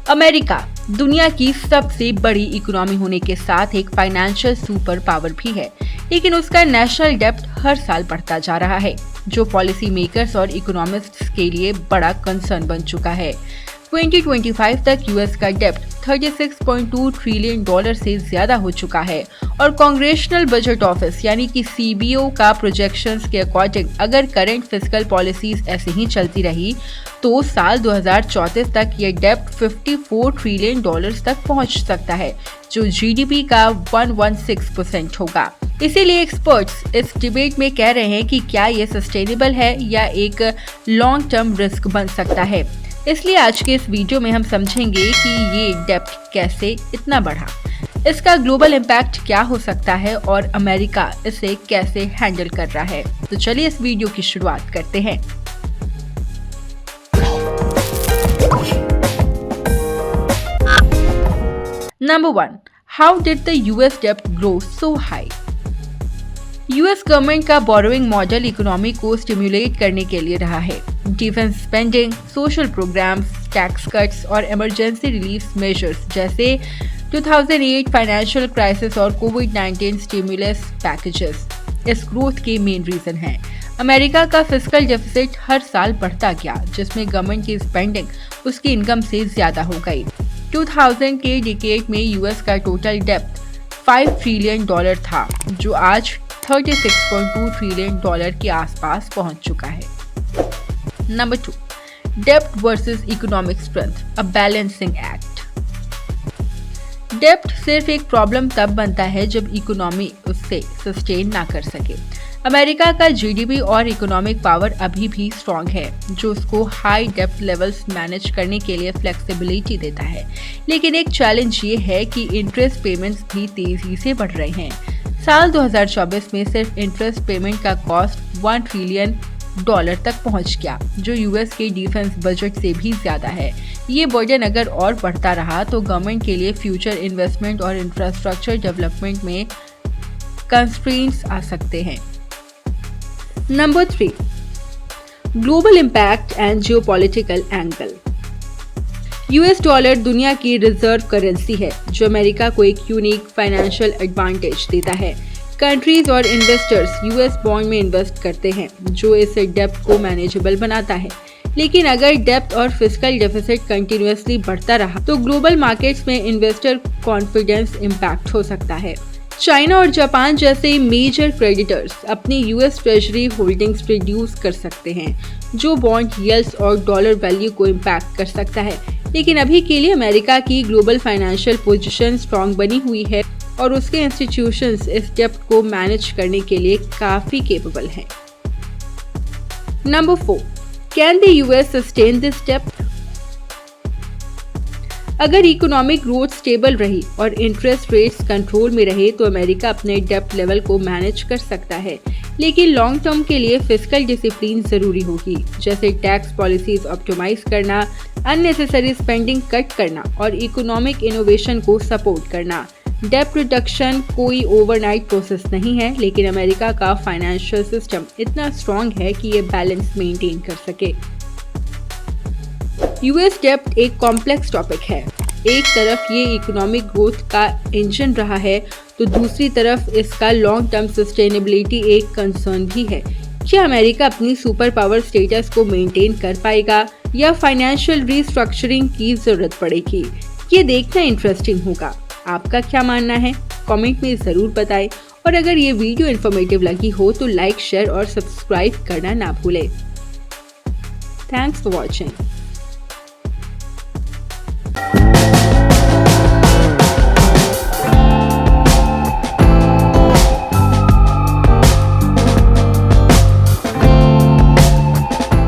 America दुनिया की सबसे बड़ी इकोनॉमी होने के साथ एक फाइनेंशियल सुपर पावर भी है, लेकिन उसका नेशनल डेब्ट हर साल बढ़ता जा रहा है, जो पॉलिसी मेकर्स और इकोनॉमिस्ट्स के लिए बड़ा कंसर्न बन चुका है। 2025 तक यूएस का डेब्ट 36.2 ट्रिलियन डॉलर से ज्यादा हो चुका है और कांग्रेशनल बजट ऑफिस यानी कि सीबीओ का प्रोजेक्शंस के अकॉर्डिंग अगर करंट फिस्कल पॉलिसीज ऐसे ही चलती रही तो साल 2034 तक ये डेब्ट 54 ट्रिलियन डॉलर्स तक पहुंच सकता है, जो जीडीपी का 116% होगा। इसीलिए एक्सपर्ट्स इस डिबेट में कह रहे हैं कि क्या ये सस्टेनेबल है या एक लॉन्ग टर्म रिस्क बन सकता है। इसलिए आज के इस वीडियो में हम समझेंगे कि ये डेब्ट कैसे इतना बढ़ा, इसका ग्लोबल इम्पैक्ट क्या हो सकता है और अमेरिका इसे कैसे हैंडल कर रहा है। तो चलिए इस वीडियो की शुरुआत करते हैं। Number 1, how did the US डेब्ट grow so high? US government का बोरोइंग मॉडल इकोनॉमी को स्टिमुलेट करने के लिए रहा है। Defence spending, social programmes, tax cuts और इमरजेंसी रिलीफ मेजर्स जैसे 2008 फाइनेंशियल क्राइसिस और कोविड-19 स्टिमुलस पैकेजेस इस ग्रोथ के मेन रीजन हैं। अमेरिका का फिस्कल डेफिसिट हर साल बढ़ता गया, जिसमें गवर्नमेंट की स्पेंडिंग उसकी इनकम से ज्यादा हो गई। 2000 के डिकेड में यूएस का टोटल डेब्ट 5 ट्रिलियन डॉलर था, जो आज 36.2 ट्रिलियन डॉलर के आसपास पहुंच चुका है। नंबर 2, डेब्ट versus economic strength, a balancing act. डेब्ट सिर्फ एक प्रॉब्लम तब बनता है जब इकोनॉमी उससे सस्टेन ना कर सके। अमेरिका का जीडीपी और इकोनॉमिक पावर अभी भी स्ट्रॉन्ग है, जो उसको हाई डेब्ट लेवल्स मैनेज करने के लिए फ्लेक्सिबिलिटी देता है। लेकिन एक चैलेंज ये है कि इंटरेस्ट पेमेंट्स भी तेजी से बढ़ रहे हैं। साल 2024 में सिर्फ इंटरेस्ट पेमेंट का कॉस्ट 1 ट्रिलियन डॉलर तक पहुंच गया, जो यूएस के डिफेंस बजट से भी ज्यादा है। ये बर्डन अगर और बढ़ता रहा तो गवर्नमेंट के लिए फ्यूचर इन्वेस्टमेंट और इंफ्रास्ट्रक्चर डेवलपमेंट में कंस्ट्रेंट्स आ सकते हैं। Number 3, global impact and geopolitical angle. US dollar दुनिया की रिजर्व करेंसी है, जो अमेरिका को एक यूनिक फाइनेंशियल एडवांटेज देता है। कंट्रीज और इन्वेस्टर्स यूएस बॉन्ड में इन्वेस्ट करते हैं, जो इस डेब्ट को मैनेजेबल बनाता है। लेकिन अगर डेब्ट और फिस्कल डेफिसिट कंटिन्यूअसली बढ़ता रहा तो ग्लोबल मार्केट्स में इन्वेस्टर कॉन्फिडेंस इम्पैक्ट हो सकता है। चाइना और जापान जैसे मेजर क्रेडिटर्स अपनी यूएस ट्रेजरी होल्डिंग्स रिड्यूस कर सकते हैं, जो बॉन्ड यील्ड्स और डॉलर वैल्यू को इम्पैक्ट कर सकता है। लेकिन अभी के लिए अमेरिका की ग्लोबल फाइनेंशियल पोजीशन स्ट्रॉन्ग बनी हुई है और उसके इंस्टीट्यूशंस इस डेब्ट को मैनेज करने के लिए काफी केपेबल हैं। Number 4, can the US sustain this डेब्ट? अगर इकोनॉमिक ग्रोथ स्टेबल रही और इंटरेस्ट रेट्स कंट्रोल में रहे तो अमेरिका अपने डेब्ट लेवल को मैनेज कर सकता है। लेकिन लॉन्ग टर्म के लिए फिस्कल डिसिप्लिन जरूरी होगी, जैसे टैक्स पॉलिसीज ऑप्टिमाइज करना, अननेसेसरी स्पेंडिंग कट करना और इकोनॉमिक इनोवेशन को सपोर्ट करना। डेब्ट रिडक्शन कोई ओवरनाइट प्रोसेस नहीं है, लेकिन अमेरिका का फाइनेंशियल सिस्टम इतना स्ट्रॉन्ग है कि ये बैलेंस मेंटेन कर सके। यूएस डेब्ट एक कॉम्प्लेक्स टॉपिक है। एक तरफ ये इकोनॉमिक ग्रोथ का इंजन रहा है तो दूसरी तरफ इसका लॉन्ग टर्म सस्टेनेबिलिटी एक कंसर्न भी है। क्या अमेरिका अपनी सुपर पावर स्टेटस को मेंटेन कर पाएगा या फाइनेंशियल रीस्ट्रक्चरिंग की जरूरत पड़ेगी? ये देखना इंटरेस्टिंग होगा। आपका क्या मानना है? कमेंट में जरूर बताएं और अगर ये वीडियो इन्फॉर्मेटिव लगी हो तो लाइक, शेयर और सब्सक्राइब करना ना भूलें। Thanks for watching.